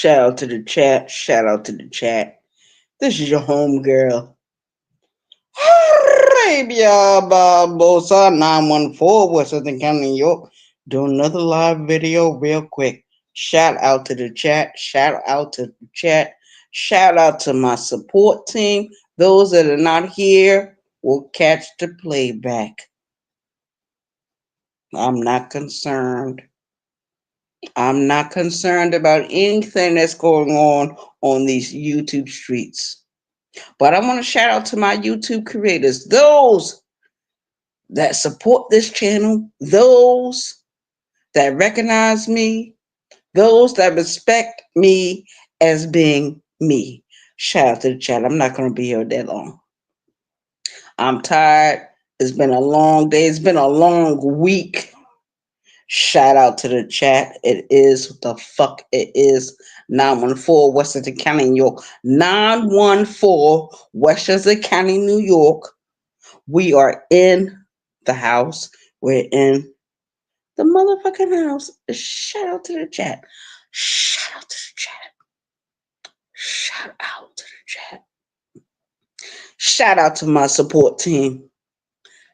Shout out to the chat. Shout out to the chat. This is your home girl. Arabia Barbosa 914 West Southern County, New York. Do another live video real quick. Shout out to the chat. Shout out to the chat. Shout out to my support team. Those that are not here will catch the playback. I'm not concerned. I'm not concerned about anything that's going on these YouTube streets. But I want to shout out to my YouTube creators, those that support this channel, those that recognize me, those that respect me as being me. Shout out to the chat. I'm not going to be here that long. I'm tired. It's been a long day. It's been a long week. Shout out to the chat. It is what the fuck it is. 914 Westchester County, New York. 914 Westchester County, New York. We are in the house. We're in the motherfucking house. Shout out to the chat. Shout out to the chat. Shout out to the chat. Shout out to my support team.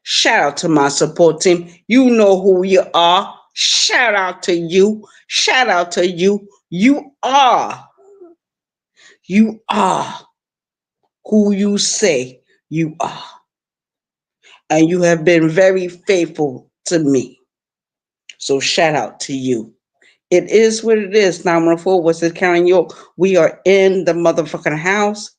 Shout out to my support team. You know who you are. Shout out to you. Shout out to you. You are. You are who you say you are. And you have been very faithful to me. So shout out to you. It is what it is. 914 Westchester County, New York. We are in the motherfucking house.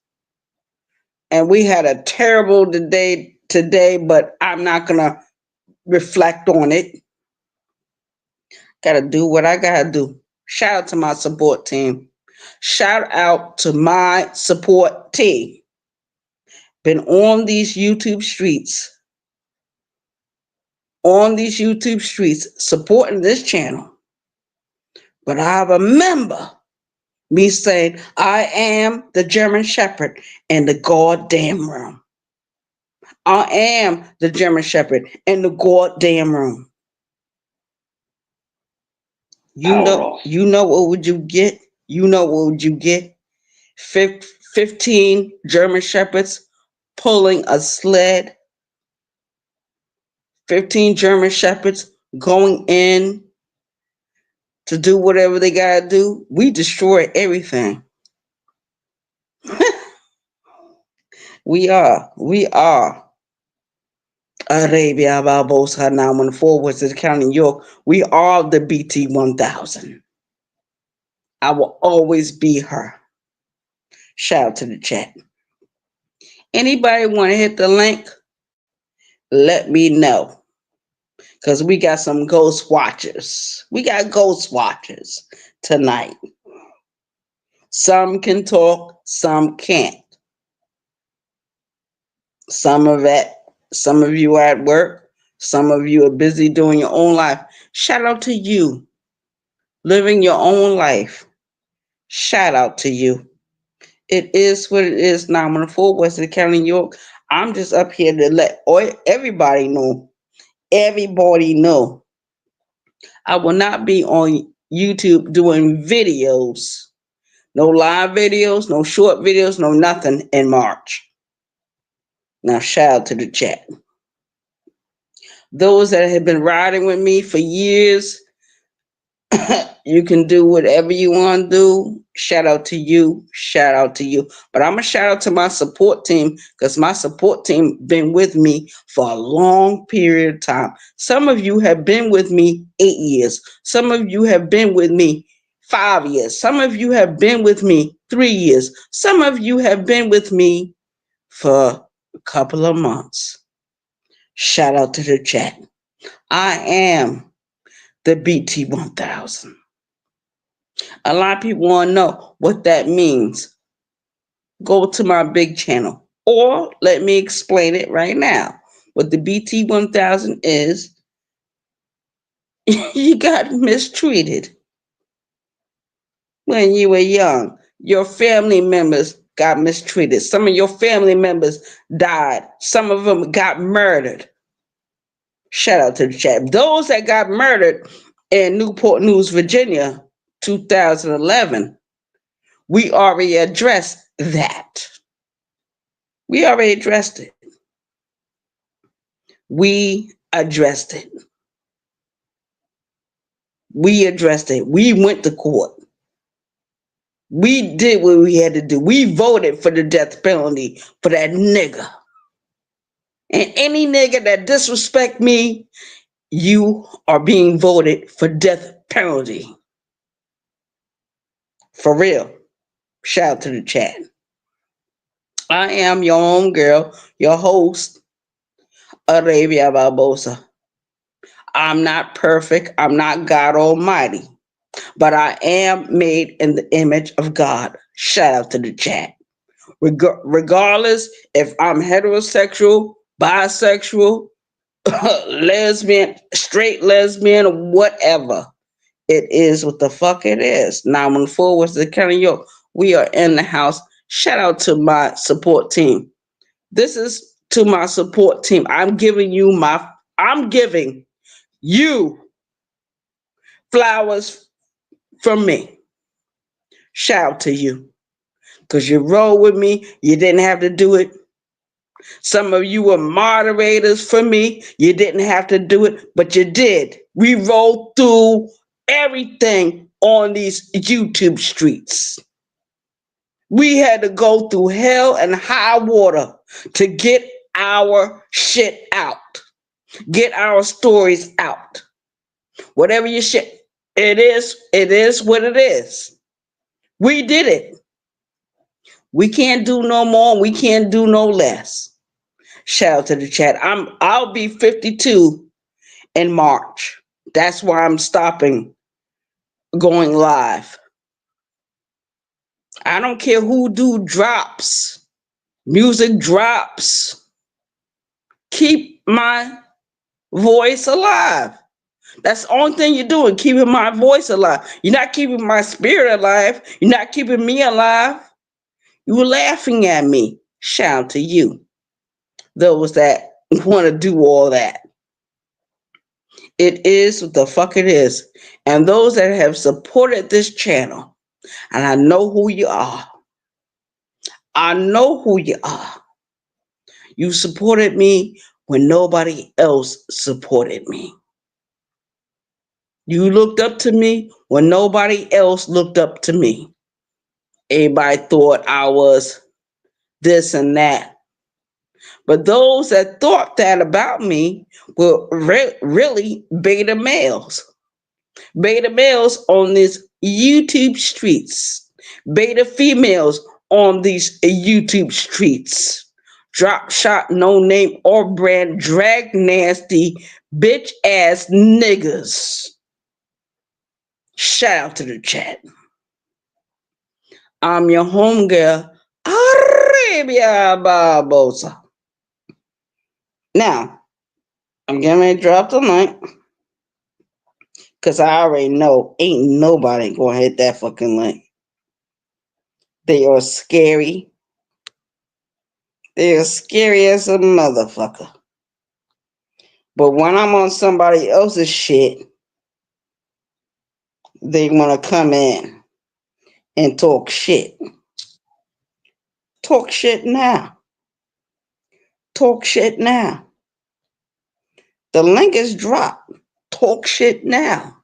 And we had a terrible day today, but I'm not going to reflect on it. Gotta do what I gotta do. Shout out to my support team. Shout out to my support team. Been on these YouTube streets. Supporting this channel. But I remember me saying, I am the German Shepherd in the goddamn room. I am the German Shepherd in the goddamn room. You know what would you get? You know what would you get? 15 German Shepherds pulling a sled. 15 German Shepherds going in to do whatever they gotta do. We destroy everything. We are. Arabia Barbosa 914 Westchester County, New York. We are the BT 1000. I will always be her. Shout out to the chat. Anybody want to hit the link? Let me know. Because we got some ghost watchers. We got ghost watchers tonight. Some can talk, some can't. Some of you are at work. Some of you are busy doing your own life. Shout out to you. Living your own life. Shout out to you. It is what it is. 914 Westchester County, New York. I'm just up here to let everybody know. Everybody know. I will not be on YouTube doing videos. No live videos, no short videos, no nothing in March. Now shout out to the chat. Those that have been riding with me for years, you can do whatever you want to do. Shout out to you. Shout out to you. But I'm going to shout out to my support team because my support team been with me for a long period of time. Some of you have been with me 8 years. Some of you have been with me 5 years. Some of you have been with me 3 years. Some of you have been with me for a couple of months. Shout out to the chat. I am the BT 1000. A lot of people want to know what that means. Go to my big channel or let me explain it right now. What the BT 1000 is, you got mistreated when you were young. Your family members got mistreated. Some of your family members died. Some of them got murdered. Shout out to the chat. Those that got murdered in Newport News, Virginia, 2011. We already addressed that. We already addressed it. We addressed it. We addressed it. We went to court. We did what we had to do. We voted for the death penalty for that nigga. And any nigga that disrespect me, you are being voted for death penalty. For real. Shout out to the chat. I am your own girl, your host, Arabia Barbosa. I'm not perfect. I'm not God Almighty. But I am made in the image of God. Shout out to the chat. Regardless if I'm heterosexual, bisexual, lesbian, straight lesbian, whatever. It is what the fuck it is. 914 was the County York. We are in the house. Shout out to my support team. This is to my support team. I'm giving you flowers from me. Shout out to you. Because you roll with me. You didn't have to do it. Some of you were moderators for me. You didn't have to do it, but you did. We rolled through everything on these YouTube streets. We had to go through hell and high water to get our shit out. Get our stories out. Whatever your shit, it is what it is. We did it. We can't do no more. We can't do no less. Shout out to the chat. I'll be 52 in March. That's why I'm stopping going live. I don't care who do drops. Music drops. Keep my voice alive. That's the only thing you're doing, keeping my voice alive. You're not keeping my spirit alive. You're not keeping me alive. You were laughing at me. Shout out to you. Those that want to do all that. It is what the fuck it is. And those that have supported this channel, and I know who you are. I know who you are. You supported me when nobody else supported me. You looked up to me when nobody else looked up to me. Everybody thought I was this and that. But those that thought that about me were really beta males. Beta males on these YouTube streets. Beta females on these YouTube streets. Drop shot, no name or brand, drag nasty, bitch ass niggas. Shout out to the chat. I'm your homegirl, Arabia Barbosa. Now, I'm getting ready to drop the link. Because I already know ain't nobody going to hit that fucking link. They are scary. They are scary as a motherfucker. But when I'm on somebody else's shit, they want to come in and talk shit. Talk shit now. Talk shit now. The link is dropped. Talk shit now.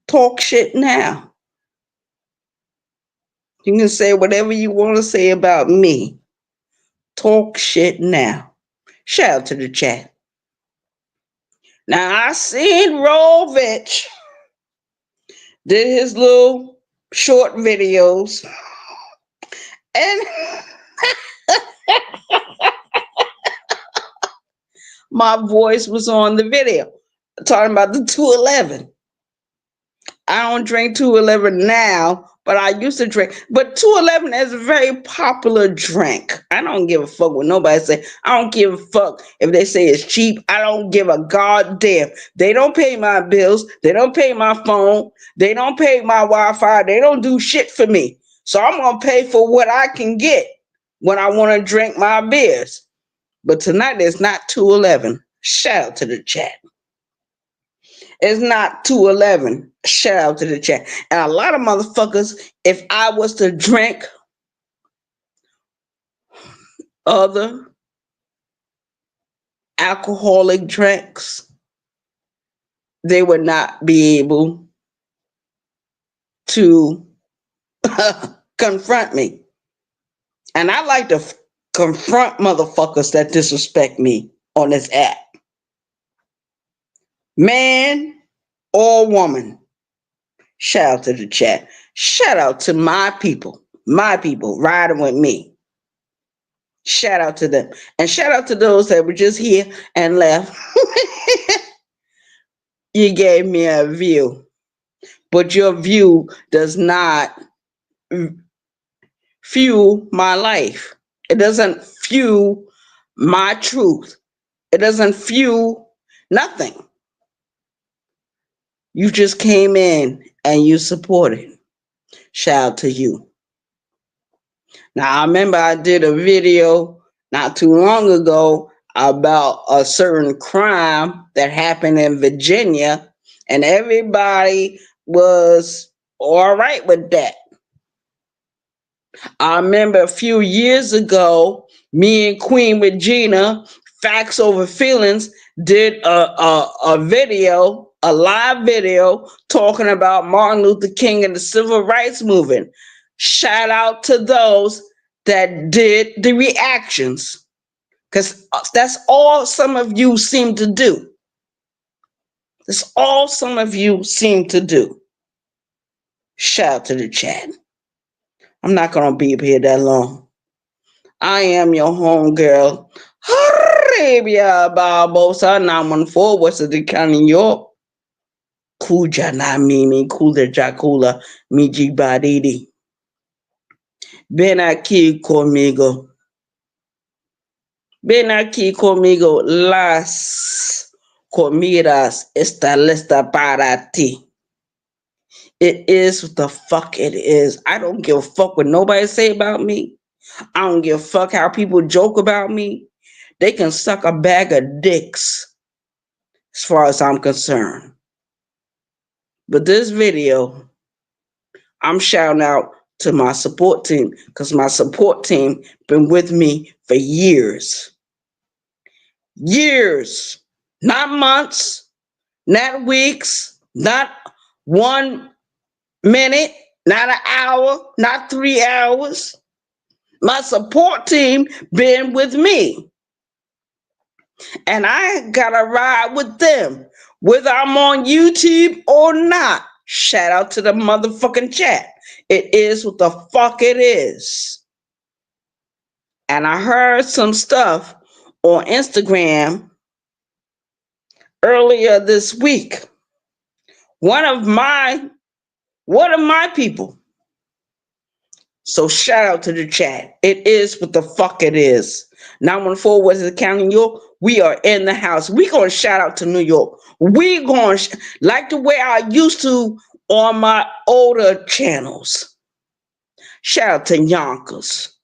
Talk shit now. You can say whatever you want to say about me. Talk shit now. Shout out to the chat. Now I seen Rovich did his little short videos, and my voice was on the video talking about the 211. I don't drink 211 now, but I used to drink. But 211 is a very popular drink. I don't give a fuck what nobody say. I don't give a fuck if they say it's cheap. I don't give a goddamn. They don't pay my bills. They don't pay my phone. They don't pay my Wi-Fi. They don't do shit for me. So I'm going to pay for what I can get when I want to drink my beers. But tonight it's not 211. Shout out to the chat. It's not 211. Shout out to the chat. And a lot of motherfuckers, if I was to drink other alcoholic drinks, they would not be able to confront me. And I like to confront motherfuckers that disrespect me on this app. Man or woman. Shout out to the chat. Shout out to my people riding with me. Shout out to them. And shout out to those that were just here and left. You gave me a view, but your view does not fuel my life. It doesn't fuel my truth. It doesn't fuel nothing. You just came in and you supported. Shout out to you. Now, I remember I did a video not too long ago about a certain crime that happened in Virginia, and everybody was all right with that. I remember a few years ago, me and Queen Regina, Facts Over Feelings, did a video, a live video, talking about Martin Luther King and the Civil Rights Movement. Shout out to those that did the reactions, because that's all some of you seem to do. That's all some of you seem to do. Shout out to the chat. I'm not going to be up here that long. I am your homegirl, Arabia Barbosa, 914, West of the County, New York. Kuja na mimi, kula jakula, miji baridi. Ven aquí conmigo. Ven aquí conmigo. Las comidas está lista para ti. It is what the fuck it is. I don't give a fuck what nobody say about me. I don't give a fuck how people joke about me. They can suck a bag of dicks as far as I'm concerned. But this video, I'm shouting out to my support team, because my support team been with me for years. Years. Not months, not weeks, not 1 minute, not an hour, not 3 hours. My support team been with me. And I gotta ride with them, whether I'm on YouTube or not. Shout out to the motherfucking chat. It is what the fuck it is. And I heard some stuff on Instagram earlier this week. One of my people. So shout out to the chat. It is what the fuck it is. 914 West of the County, New York. We are in the house. We gonna shout out to New York. We gonna like the way I used to on my older channels. Shout out to Yonkers,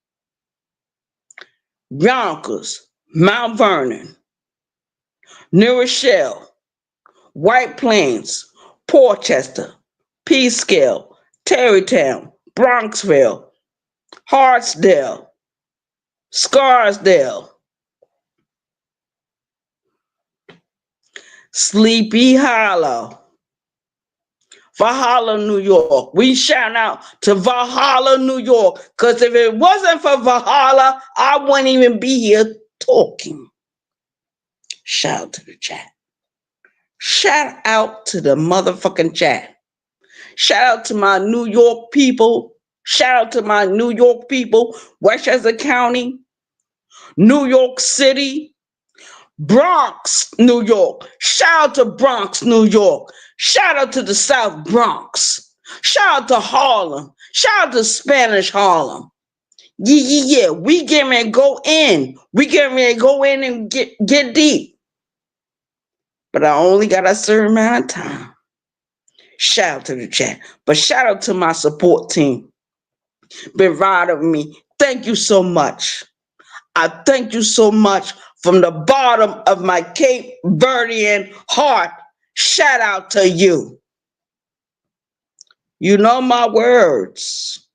Mount Vernon, New Rochelle, White Plains, Portchester, Peekskill, Tarrytown, Bronxville, Hartsdale, Scarsdale, Sleepy Hollow, Valhalla, New York. We shout out to Valhalla, New York, because if it wasn't for Valhalla, I wouldn't even be here talking. Shout out to the chat. Shout out to the motherfucking chat. Shout out to my New York people. Shout out to my New York people, Westchester County, New York City, Bronx, New York. Shout out to Bronx, New York. Shout out to the South Bronx. Shout out to Harlem. Shout out to Spanish Harlem. Yeah. We getting ready to go in. We getting ready to go in and get deep. But I only got a certain amount of time. Shout out to the chat. But shout out to my support team. Been riding with me. Thank you so much. I thank you so much from the bottom of my Cape Verdean heart. Shout out to you. You know my words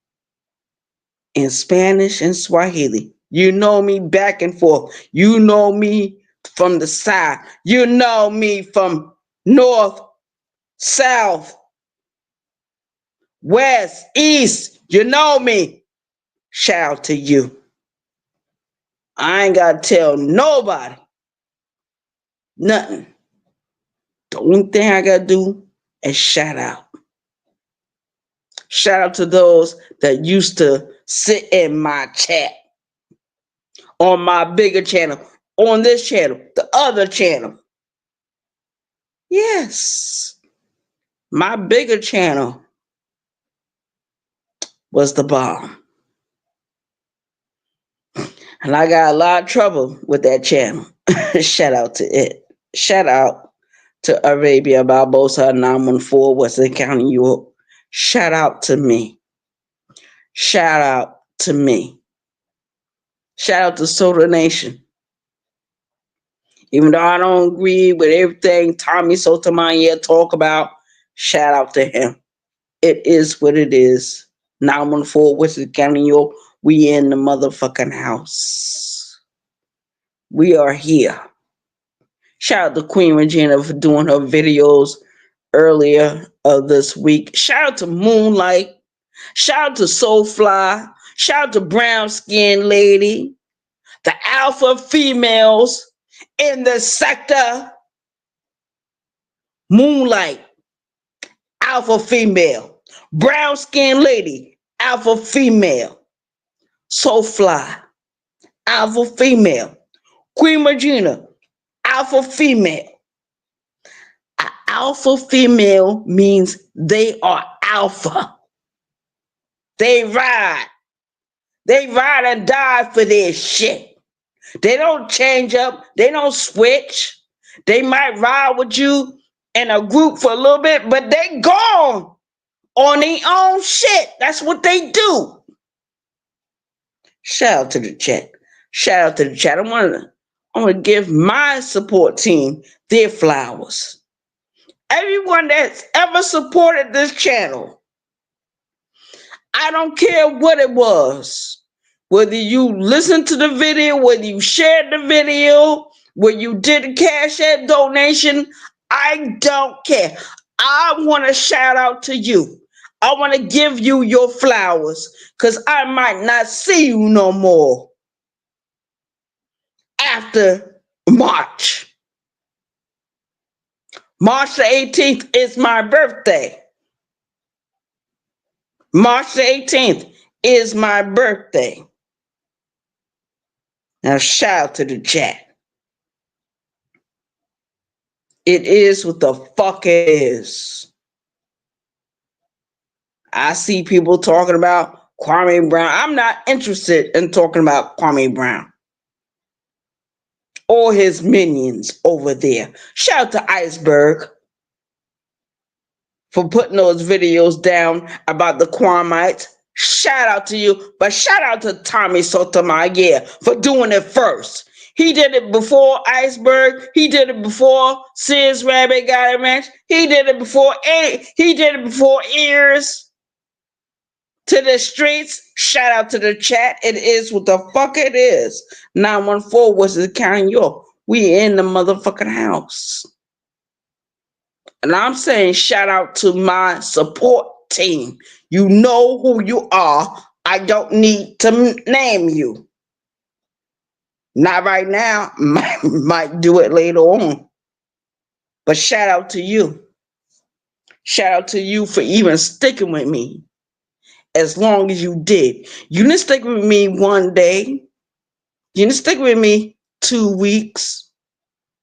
in Spanish and Swahili. You know me back and forth. You know me from the side. You know me from north, south, west, east. You know me. Shout out to you. I ain't got to tell nobody nothing. The only thing I got to do is shout out. Shout out to those that used to sit in my chat on my bigger channel, on this channel, the other channel. Yes, my bigger channel was the bomb. And I got a lot of trouble with that channel. Shout out to it. Shout out to Arabia Barbosa 914, Western County, New York. Shout out to me. Shout out to me. Shout out to Soda Nation. Even though I don't agree with everything Tommy Sotomayor talk about, shout out to him. It is what it is. 914 Western County, New York. We in the motherfucking house. We are here. Shout out to Queen Regina for doing her videos earlier of this week. Shout out to Moonlight. Shout out to Soulfly. Shout out to Brown Skin Lady. The alpha females in the sector. Moonlight, alpha female. Brown Skin Lady, alpha female. Soulfly, alpha female. Queen Regina, alpha female. Alpha female means they are alpha. They ride. They ride and die for their shit. They don't change up. They don't switch. They might ride with you in a group for a little bit, but they gone on their own shit. That's what they do. Shout out to the chat. Shout out to the chat. I want to give my support team their flowers. Everyone that's ever supported this channel, I don't care what it was. Whether you listened to the video, whether you shared the video, whether you did a Cash App donation, I don't care. I want to shout out to you. I want to give you your flowers because I might not see you no more after March. March the 18th is my birthday. March the 18th is my birthday. Now shout out to the chat. It is what the fuck it is. I see people talking about Kwame Brown. I'm not interested in talking about Kwame Brown or his minions over there. Shout out to Iceberg for putting those videos down about the Kwamites. Shout out to you, but shout out to Tommy Sotomayor for doing it first. He did it before Iceberg. He did it before Sid's Rabbit got a ranch. He did it before Ears to the streets. Shout out to the chat. It is what the fuck it is. 914 Western County, York. We in the motherfucking house. And I'm saying shout out to my support team. You know who you are. I don't need to name you. Not right now. Might do it later on. But shout out to you. Shout out to you for even sticking with me as long as you did. You didn't stick with me one day. You didn't stick with me 2 weeks.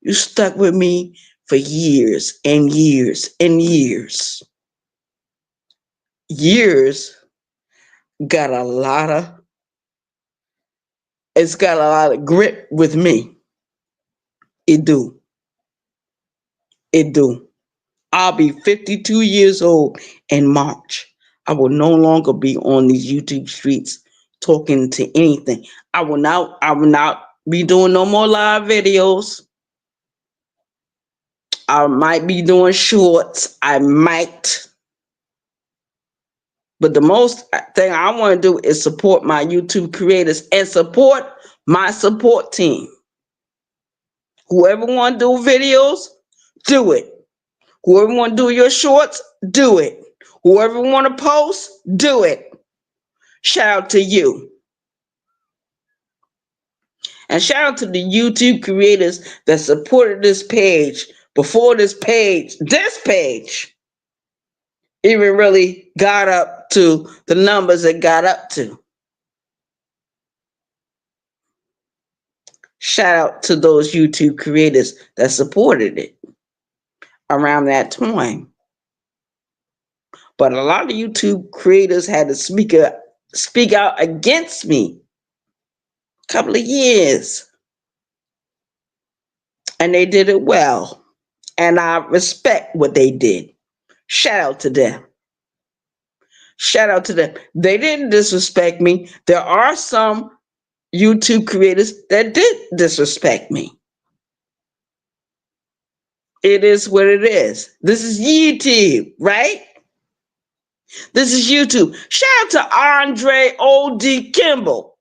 You stuck with me for years and years and years. Years got a lot of, it's got a lot of grip with me. It do. It do. I'll be 52 years old in March. I will no longer be on these YouTube streets talking to anything. I will not be doing no more live videos. I might be doing shorts. I might. But the most thing I want to do is support my YouTube creators and support my support team. Whoever want to do videos, do it. Whoever want to do your shorts, do it. Whoever want to post, do it. Shout out to you. And shout out to the YouTube creators that supported this page before this page even really got up to the numbers it got up to. Shout out to those YouTube creators that supported it around that time. But a lot of YouTube creators had to speak out against me a couple of years. And they did it well. And I respect what they did. Shout out to them. Shout out to them. They didn't disrespect me. There are some YouTube creators that did disrespect me. It is what it is. This is YouTube, right? This is YouTube. Shout out to Andre O.D. Kimball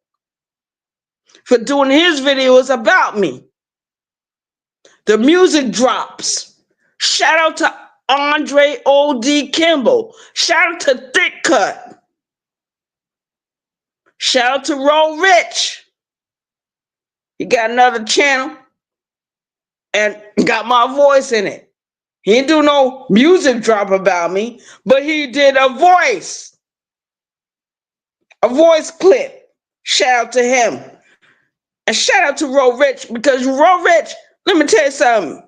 for doing his videos about me. The music drops. Shout out to Andre O.D. Kimball. Shout out to Thick Cut. Shout out to Roll Rich. He got another channel and got my voice in it. He didn't do no music drop about me, but he did a voice clip. Shout out to him. And shout out to Roll Rich, because Roll Rich, let me tell you something.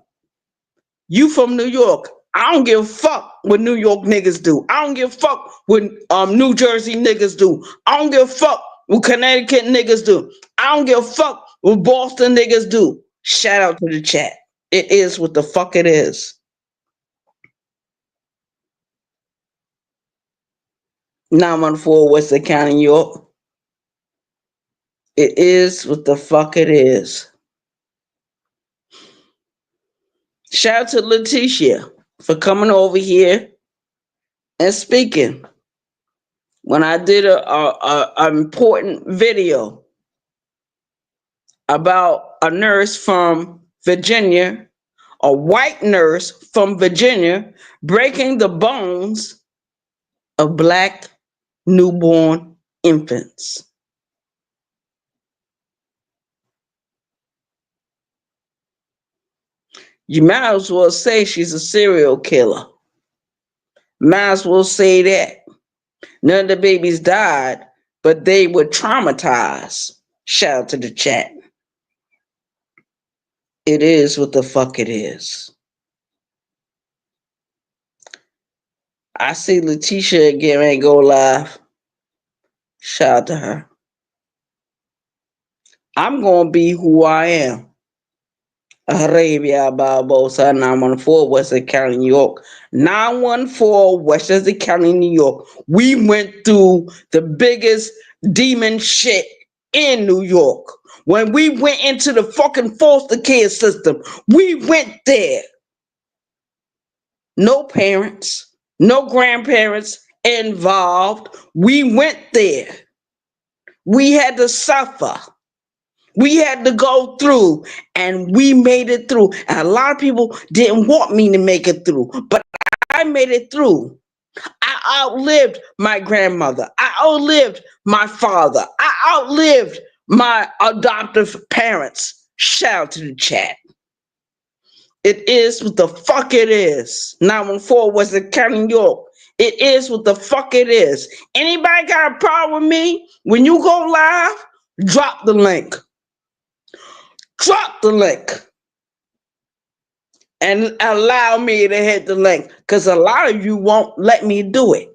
You from New York. I don't give a fuck what New York niggas do. I don't give a fuck what New Jersey niggas do. I don't give a fuck what Connecticut niggas do. I don't give a fuck what Boston niggas do. Shout out to the chat. It is what the fuck it is. 914 Western County, New York. It is what the fuck it is. Shout out to Letitia for coming over here and speaking. When I did an important video about a nurse from Virginia, a white nurse from Virginia, breaking the bones of Black newborn infants. You might as well say she's a serial killer. Might as well say that. None of the babies died, but they were traumatized. Shout out to the chat. It is what the fuck it is. I see Letitia again and go live. Shout out to her. I'm going to be who I am. Arabia Barbosa, 914 Western County, New York. 914 Western County, New York. We went through the biggest demon shit in New York. When we went into the fucking foster care system, we went there. No parents, no grandparents involved. We went there. We had to suffer. We had to go through, and we made it through. And a lot of people didn't want me to make it through, but I made it through. I outlived my grandmother. I outlived my father. I outlived my adoptive parents. Shout out to the chat. It is what the fuck it is. 914 Western County, New York. It is what the fuck it is. Anybody got a problem with me? When you go live, drop the link. Drop the link and allow me to hit the link, because a lot of you won't let me do it.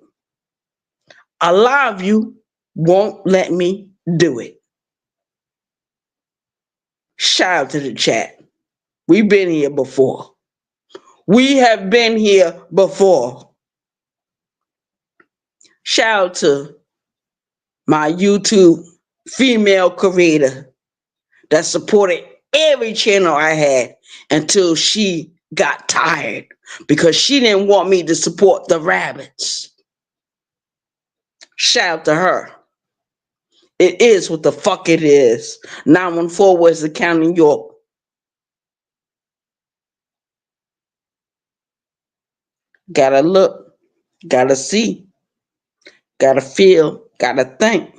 A lot of you won't let me do it. Shout out to the chat. We've been here before. We have been here before. Shout out to my YouTube female creator that supported every channel I had until she got tired because she didn't want me to support the rabbits. Shout out to her. It is what the fuck it is. 914 Wesley County, New York. Gotta look, gotta see, gotta feel, gotta think.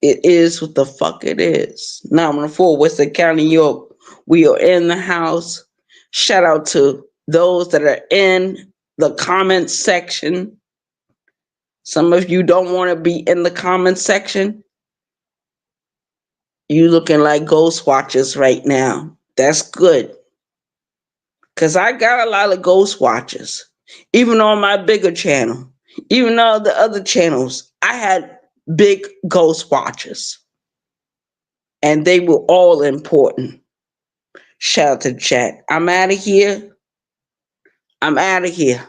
It is what the fuck it is. 914 Western County, New York. We are in the house. Shout out to those that are in the comment section. Some of you don't want to be in the comment section. You looking like ghost watchers right now. That's good. Because I got a lot of ghost watchers. Even on my bigger channel. Even on the other channels, I had big ghost watchers. And they were all important. Shout out to the chat. I'm out of here. I'm out of here.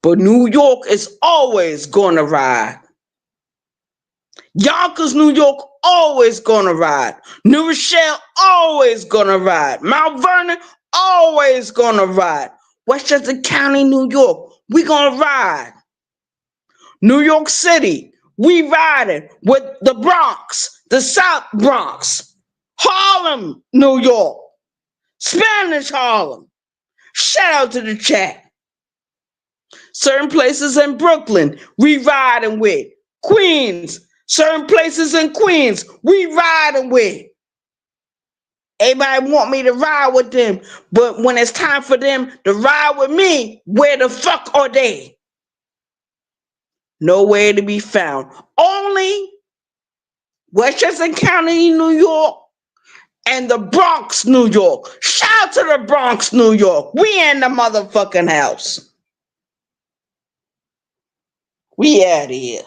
But New York is always gonna ride. Yonkers, New York, always gonna ride. New Rochelle, always gonna ride. Mount Vernon, always gonna ride. Westchester County, New York, we gonna ride. New York City, we riding with the Bronx, the South Bronx. Harlem, New York, Spanish Harlem. Shout out to the chat. Certain places in Brooklyn, we riding with. Queens, certain places in Queens, we riding with. Everybody want me to ride with them, but when it's time for them to ride with me, where the fuck are they? Nowhere to be found. Only Westchester County, New York, and the Bronx, New York. Shout out to the Bronx, New York. We in the motherfucking house. We out of here.